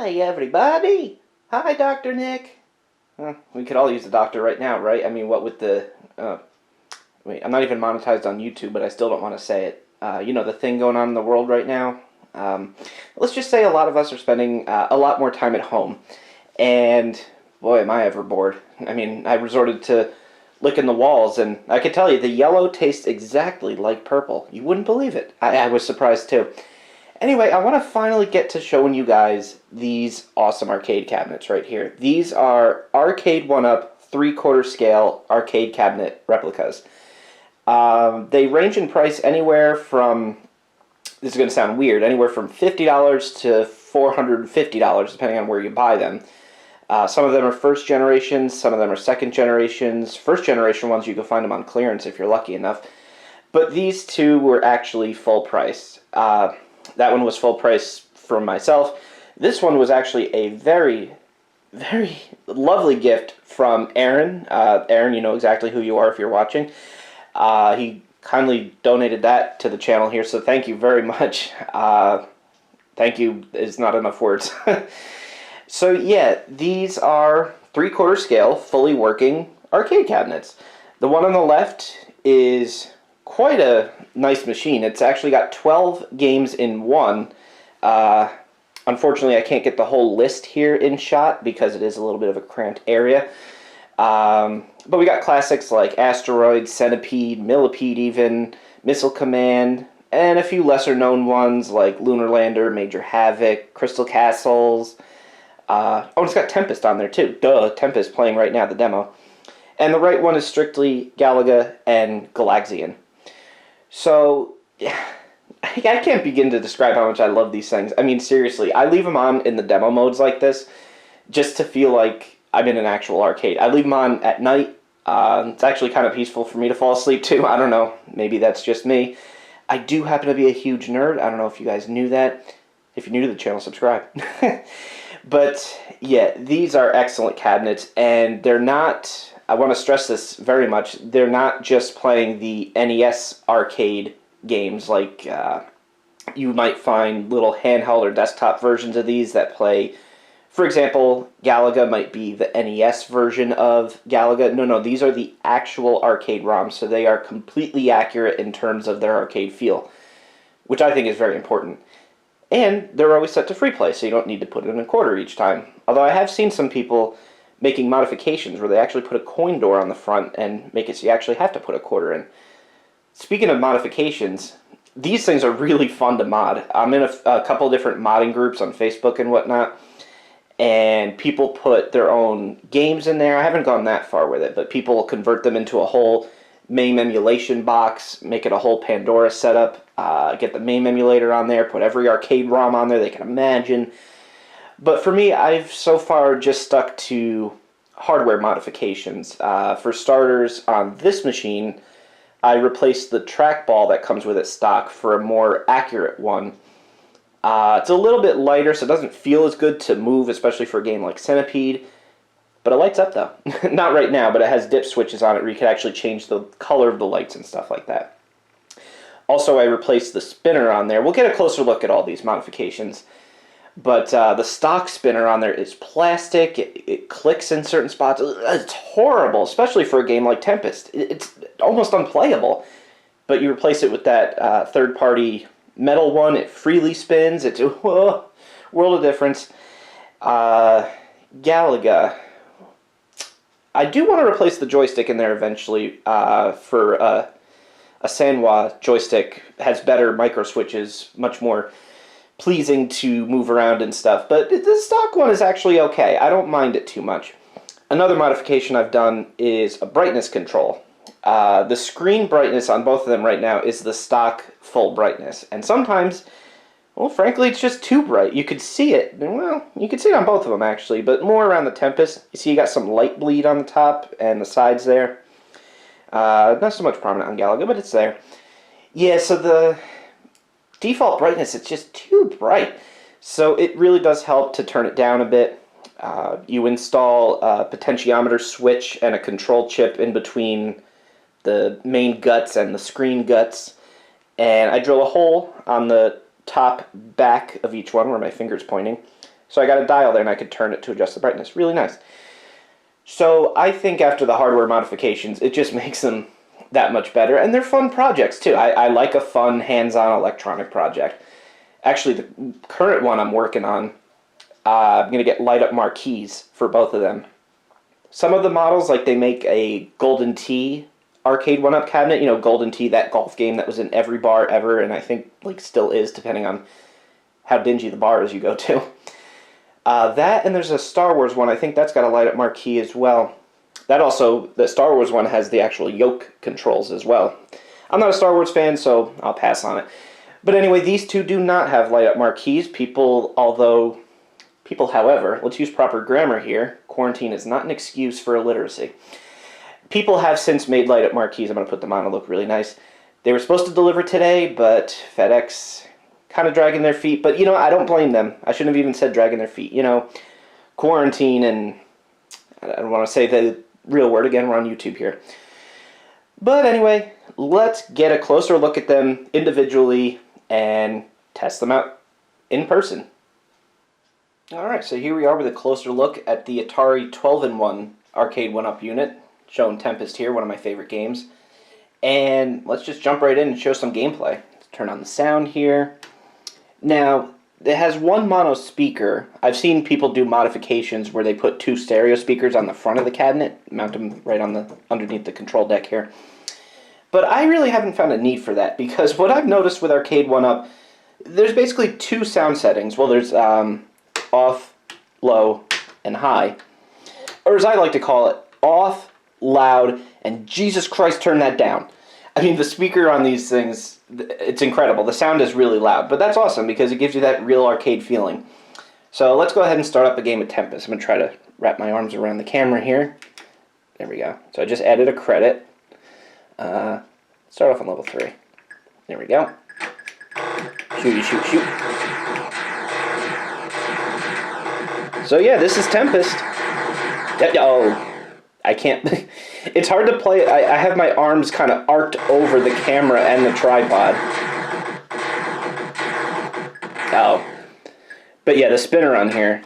Hi, everybody. Hi, Dr. Nick. We could all use a doctor right now, right? I mean, what with the... wait, I'm not even monetized on YouTube, but I still don't want to say it. You know, the thing going on in the world right now. Let's just say a lot of us are spending a lot more time at home. And, boy, am I ever bored. I mean, I resorted to licking the walls, and I can tell you, the yellow tastes exactly like purple. You wouldn't believe it. I was surprised, too. Anyway, I want to finally get to showing you guys these awesome arcade cabinets right here. These are Arcade1Up 3/4 scale arcade cabinet replicas. They range in price anywhere from, this is going to sound weird, anywhere from $50 to $450 depending on where you buy them. Some of them are first generations, some of them are second generations. First generation ones, you can find them on clearance if you're lucky enough. But these two were actually full price. That one was full price for myself. This one was actually a very, very lovely gift from Aaron. Aaron, you know exactly who you are if you're watching. He kindly donated that to the channel here, so thank you very much. Thank you is not enough words. So yeah, these are 3/4 scale, fully working arcade cabinets. The one on the left is quite a nice machine. It's actually got 12 games in one. Unfortunately, I can't get the whole list here in shot because it is a little bit of a cramped area. But we got classics like Asteroid, Centipede, Millipede even, Missile Command, and a few lesser known ones like Lunar Lander, Major Havoc, Crystal Castles. Oh, it's got Tempest on there too. Duh, Tempest playing right now, the demo. And the right one is strictly Galaga and Galaxian. So, yeah, I can't begin to describe how much I love these things. I mean, seriously, I leave them on in the demo modes like this just to feel like I'm in an actual arcade. I leave them on at night. It's actually kind of peaceful for me to fall asleep too. I don't know. Maybe that's just me. I do happen to be a huge nerd. I don't know if you guys knew that. If you're new to the channel, subscribe. But, yeah, these are excellent cabinets, and they're not... I want to stress this very much. They're not just playing the NES arcade games like you might find little handheld or desktop versions of these that play. For example, Galaga might be the NES version of Galaga. No, these are the actual arcade ROMs, so they are completely accurate in terms of their arcade feel, which I think is very important. And they're always set to free play, so you don't need to put in a quarter each time. Although I have seen some people making modifications where they actually put a coin door on the front and make it so you actually have to put a quarter in. Speaking of modifications, these things are really fun to mod. I'm in a couple different modding groups on Facebook and whatnot, and people put their own games in there. I haven't gone that far with it, but people convert them into a whole MAME emulation box, make it a whole Pandora setup, get the MAME emulator on there, put every arcade ROM on there they can imagine. But for me, I've so far just stuck to hardware modifications. For starters, on this machine, I replaced the trackball that comes with it stock for a more accurate one. It's a little bit lighter, so it doesn't feel as good to move, especially for a game like Centipede. But it lights up, though. Not right now, but it has dip switches on it where you can actually change the color of the lights and stuff like that. Also, I replaced the spinner on there. We'll get a closer look at all these modifications. But the stock spinner on there is plastic. It clicks in certain spots. It's horrible, especially for a game like Tempest. It's almost unplayable. But you replace it with that third-party metal one. It freely spins. It's a world of difference. Galaga. I do want to replace the joystick in there eventually for a Sanwa joystick. Has better micro switches, much more pleasing to move around and stuff. But the stock one is actually okay. I don't mind it too much. Another modification I've done is a brightness control. The screen brightness on both of them right now is the stock full brightness. And sometimes, well, frankly, it's just too bright. You could see it. Well, you could see it on both of them, actually, but more around the Tempest. You see you got some light bleed on the top and the sides there. Not so much prominent on Galaga, but it's there. Yeah, so the default brightness, it's just too bright. So it really does help to turn it down a bit. You install a potentiometer switch and a control chip in between the main guts and the screen guts. And I drill a hole on the top back of each one where my finger's pointing. So I got a dial there, and I could turn it to adjust the brightness. Really nice. So I think after the hardware modifications, it just makes them that much better. And they're fun projects, too. I like a fun, hands-on electronic project. Actually, the current one I'm working on, I'm going to get light-up marquees for both of them. Some of the models, like they make a Golden Tee Arcade1Up cabinet. You know, Golden Tee, that golf game that was in every bar ever, and I think like still is, depending on how dingy the bar is you go to. That, and there's a Star Wars one. I think that's got a light-up marquee as well. That also, the Star Wars one has the actual yoke controls as well. I'm not a Star Wars fan, so I'll pass on it. But anyway, these two do not have light-up marquees. People, however, let's use proper grammar here. Quarantine is not an excuse for illiteracy. People have since made light-up marquees. I'm going to put them on to look really nice. They were supposed to deliver today, but FedEx kind of dragging their feet. But, you know, I don't blame them. I shouldn't have even said dragging their feet. You know, quarantine, and I don't want to say the real word again. We're on YouTube here. But anyway, let's get a closer look at them individually and test them out in person. Alright, so here we are with a closer look at the Atari 12-in-1 Arcade1Up unit, showing Tempest here, one of my favorite games. And let's just jump right in and show some gameplay. Let's turn on the sound here. Now, it has one mono speaker. I've seen people do modifications where they put two stereo speakers on the front of the cabinet, mount them right on underneath the control deck here. But I really haven't found a need for that, because what I've noticed with Arcade1Up, there's basically two sound settings. Well, there's off, low, and high. Or as I like to call it, off, loud, and Jesus Christ, turn that down. I mean, the speaker on these things, it's incredible. The sound is really loud, but that's awesome because it gives you that real arcade feeling. So let's go ahead and start up a game of Tempest. I'm going to try to wrap my arms around the camera here. There we go. So I just added a credit. Start off on level 3. There we go. Shooty, shoot, shoot. So yeah, this is Tempest. Oh, I can't. It's hard to play. I have my arms kind of arced over the camera and the tripod. Oh. But yeah, the spinner on here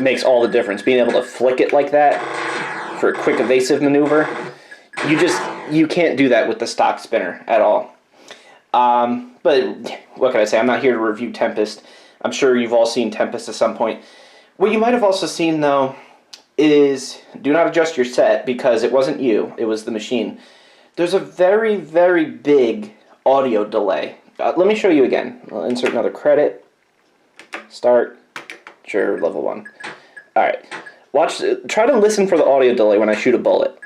makes all the difference. Being able to flick it like that for a quick evasive maneuver. You can't do that with the stock spinner at all. But what can I say? I'm not here to review Tempest. I'm sure you've all seen Tempest at some point. What you might have also seen, though, is do not adjust your set because it wasn't you, it was the machine. There's a very, very big audio delay. Let me show you again. I'll insert another credit. Start. Sure, level 1. Alright. Try to listen for the audio delay when I shoot a bullet.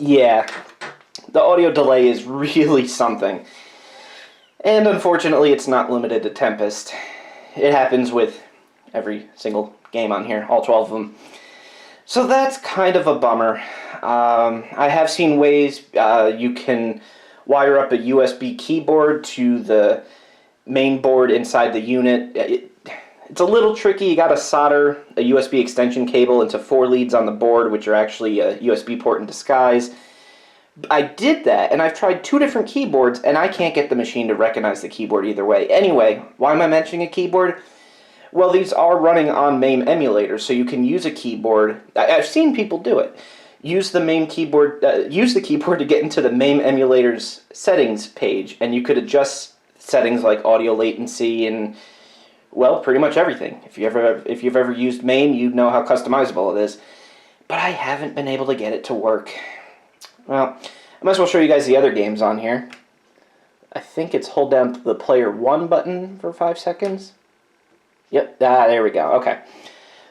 Yeah, the audio delay is really something. And unfortunately, it's not limited to Tempest. It happens with every single game on here, all 12 of them. So that's kind of a bummer. I have seen ways you can wire up a USB keyboard to the main board inside the unit. It's a little tricky. You gotta solder a USB extension cable into 4 leads on the board, which are actually a USB port in disguise. I did that, and I've tried 2 different keyboards, and I can't get the machine to recognize the keyboard either way. Anyway, why am I mentioning a keyboard? Well, these are running on MAME emulators, so you can use a keyboard. I've seen people do it. Use the keyboard to get into the MAME emulator's settings page, and you could adjust settings like audio latency and, well, pretty much everything. If you've ever used MAME, you know how customizable it is. But I haven't been able to get it to work. Well, I might as well show you guys the other games on here. I think it's hold down the player 1 button for 5 seconds. Yep, there we go. Okay.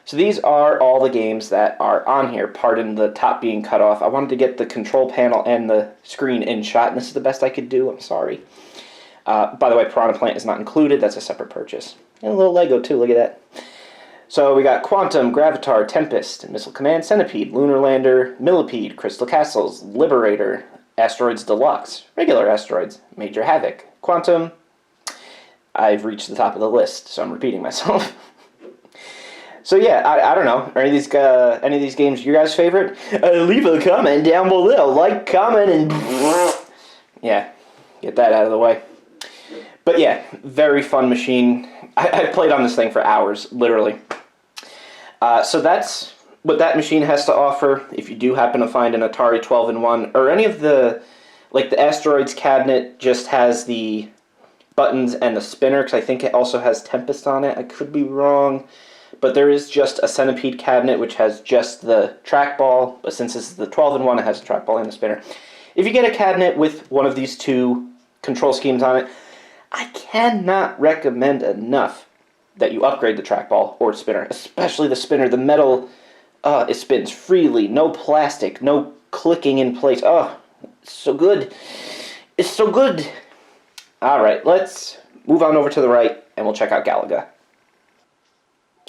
So these are all the games that are on here, pardon the top being cut off. I wanted to get the control panel and the screen in shot, and this is the best I could do. I'm sorry. By the way, Piranha Plant is not included. That's a separate purchase. And a little Lego, too. Look at that. So we got Quantum, Gravitar, Tempest, Missile Command, Centipede, Lunar Lander, Millipede, Crystal Castles, Liberator, Asteroids Deluxe, Regular Asteroids, Major Havoc, Quantum. I've reached the top of the list, so I'm repeating myself. So yeah, I don't know. Are any of these games your guys' favorite? Leave a comment down below. Like, comment, and yeah, get that out of the way. But yeah, very fun machine. I played on this thing for hours, literally. So that's what that machine has to offer. If you do happen to find an Atari 12-in-1, or any of the, like the Asteroids cabinet just has the buttons and the spinner, because I think it also has Tempest on it. I could be wrong. But there is just a Centipede cabinet, which has just the trackball. But since this is the 12-in-1, it has the trackball and the spinner. If you get a cabinet with one of these two control schemes on it, I cannot recommend enough that you upgrade the trackball or spinner, especially the spinner. The metal, it spins freely, no plastic, no clicking in place. Oh, it's so good. It's so good. All right, let's move on over to the right, and we'll check out Galaga.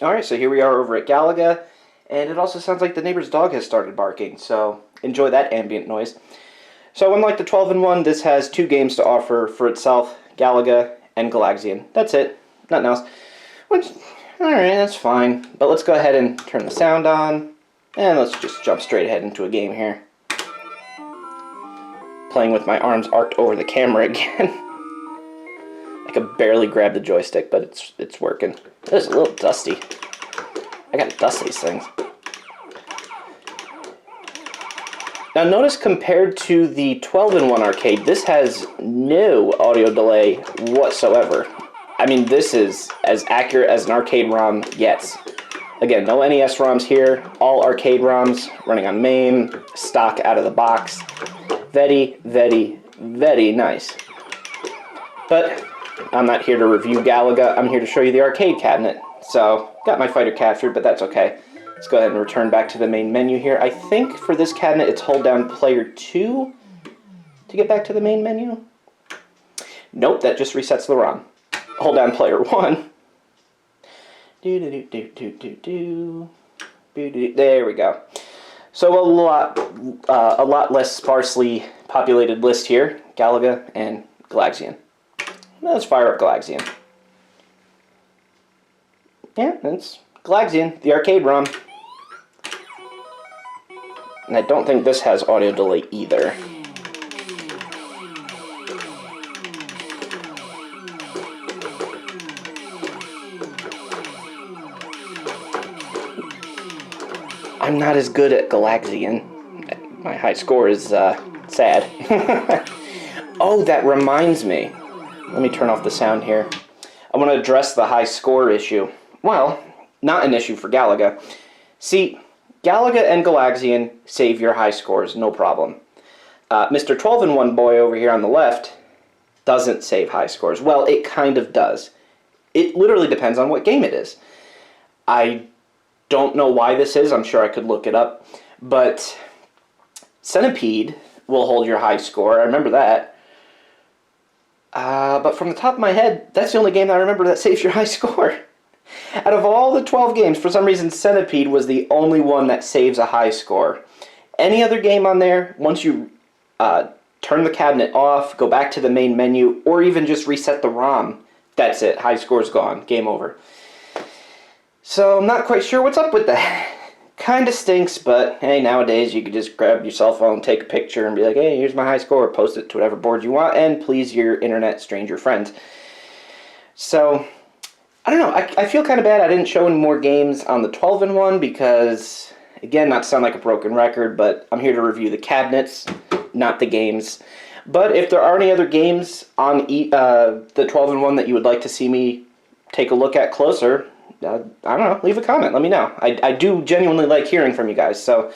All right, so here we are over at Galaga, and it also sounds like the neighbor's dog has started barking, so enjoy that ambient noise. So unlike the 12-in-1, this has two games to offer for itself, Galaga and Galaxian. That's it, nothing else. Which, alright, that's fine. But let's go ahead and turn the sound on, and let's just jump straight ahead into a game here. Playing with my arms arced over the camera again. I could barely grab the joystick, but it's working. It's a little dusty. I gotta dust these things. Now notice, compared to the 12-in-1 arcade, this has no audio delay whatsoever. I mean, this is as accurate as an arcade ROM gets. Again, no NES ROMs here, all arcade ROMs running on MAME, stock out of the box. Very, very, very nice. But I'm not here to review Galaga, I'm here to show you the arcade cabinet. So, got my fighter captured, but that's okay. Let's go ahead and return back to the main menu here. I think for this cabinet it's hold down player 2 to get back to the main menu. Nope, that just resets the ROM. Hold down player 1. There we go. So a lot less sparsely populated list here. Galaga and Galaxian. Let's fire up Galaxian. Yeah, it's Galaxian, the arcade ROM. And I don't think this has audio delay either. I'm not as good at Galaxian. My high score is sad. Oh, that reminds me. Let me turn off the sound here. I want to address the high score issue. Well, not an issue for Galaga. See, Galaga and Galaxian save your high scores, no problem. Mr. 12-in-1 boy over here on the left doesn't save high scores. Well, it kind of does. It literally depends on what game it is. I don't know why this is. I'm sure I could look it up. But Centipede will hold your high score. I remember that. But from the top of my head, that's the only game that I remember that saves your high score. Out of all the 12 games, for some reason, Centipede was the only one that saves a high score. Any other game on there, once you turn the cabinet off, go back to the main menu, or even just reset the ROM, that's it. High score's gone. Game over. So I'm not quite sure what's up with that. Kinda stinks, but hey, nowadays you could just grab your cell phone, take a picture, and be like, hey, here's my high score, post it to whatever board you want, and please your internet stranger friends. So, I don't know, I feel kind of bad I didn't show any more games on the 12-in-1 because, again, not to sound like a broken record, but I'm here to review the cabinets, not the games. But if there are any other games on the 12-in-1 that you would like to see me take a look at closer, I don't know, leave a comment, let me know. I do genuinely like hearing from you guys, so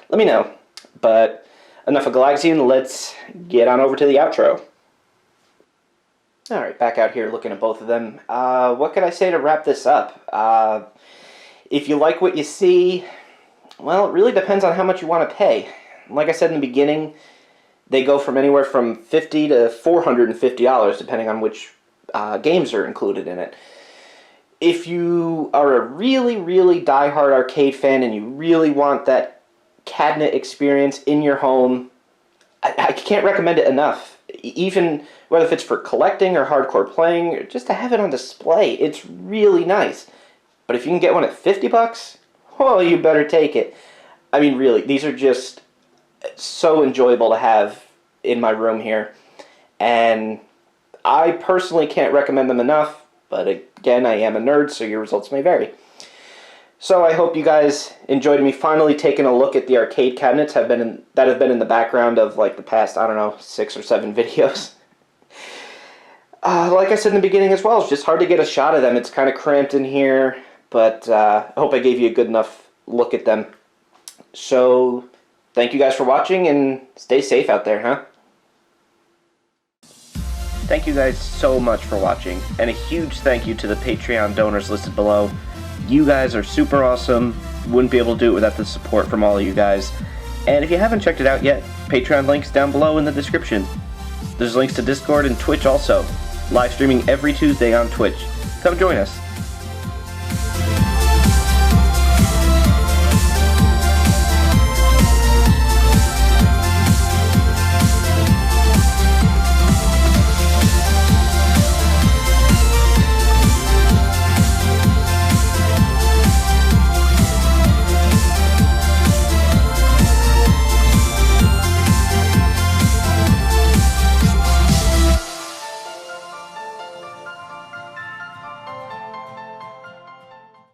let me know. But enough of Galaxian, let's get on over to the outro. Alright, back out here looking at both of them. What can I say to wrap this up? If you like what you see, well, it really depends on how much you want to pay. Like I said in the beginning, they go from anywhere from $50 to $450, depending on which games are included in it. If you are a really, really diehard arcade fan and you really want that cabinet experience in your home, I can't recommend it enough. Even whether if it's for collecting or hardcore playing, or just to have it on display, it's really nice. But But if you can get one at $50, well, you better take it. I mean, really, these are just so enjoyable to have in my room here. And I personally can't recommend them enough, but again, I am a nerd, so your results may vary. So I hope you guys enjoyed me finally taking a look at the arcade cabinets that have been in the background of like the past, I don't know, 6 or 7 videos. Like I said in the beginning as well, it's just hard to get a shot of them. It's kind of cramped in here, but I hope I gave you a good enough look at them. So thank you guys for watching, and stay safe out there, huh? Thank you guys so much for watching, and a huge thank you to the Patreon donors listed below. You guys are super awesome. Wouldn't be able to do it without the support from all of you guys. And if you haven't checked it out yet, Patreon links down below in the description. There's links to Discord and Twitch also. Live streaming every Tuesday on Twitch. Come join us.